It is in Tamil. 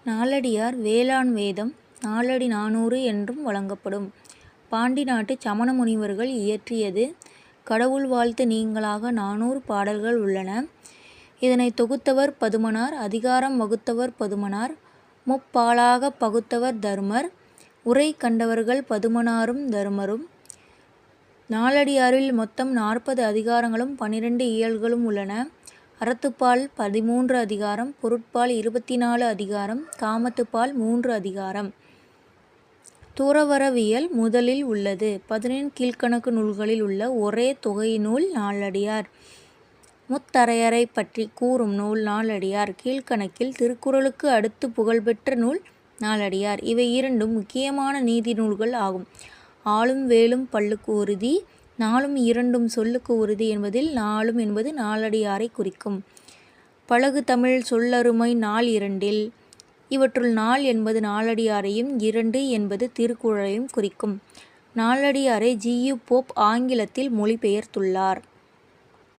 நாலடியார் வேளாண் வேதம் நாலடி 400 என்றும் வழங்கப்படும். பாண்டி நாட்டு சமண முனிவர்கள் இயற்றியது. கடவுள் வாழ்த்து நீங்களாக 400 பாடல்கள் உள்ளன. இதனை தொகுத்தவர் பதுமனார். அதிகாரம் வகுத்தவர் பதுமனார். முப்பாலாக பகுத்தவர் தருமர். உரை கண்டவர்கள் பதுமனாரும் தருமரும். நாலடியாரில் மொத்தம் 40 அதிகாரங்களும் 12 இயல்களும் உள்ளன. அறத்துப்பால் 13 அதிகாரம், பொருட்பால் 24 அதிகாரம், காமத்துப்பால் 3 அதிகாரம். துறவறவியல் முதலில் உள்ளது. 15 கீழ்க்கணக்கு நூல்களில் உள்ள ஒரே தொகை நூல் நாலடியார். முத்தரையரை பற்றி கூறும் நூல் நாலடியார். கீழ்க்கணக்கில் திருக்குறளுக்கு அடுத்து புகழ்பெற்ற நூல் நாலடியார். இவை இரண்டும் முக்கியமான நீதி நூல்கள் ஆகும். ஆலும் வேலும் பல்லுக்கு உறுதி, நாலும் இரண்டும் சொல்லுக்கு உறுதி என்பதில் நாலும் என்பது நாலடியாரை குறிக்கும். பழகு தமிழ் சொல்லருமை நால் இரண்டில். இவற்றுள் நால் என்பது நாலடியாரையும் 2 என்பது திருக்குறளையும் குறிக்கும். நாலடியாரை ஜி. யு. போப் ஆங்கிலத்தில் மொழிபெயர்த்துள்ளார்.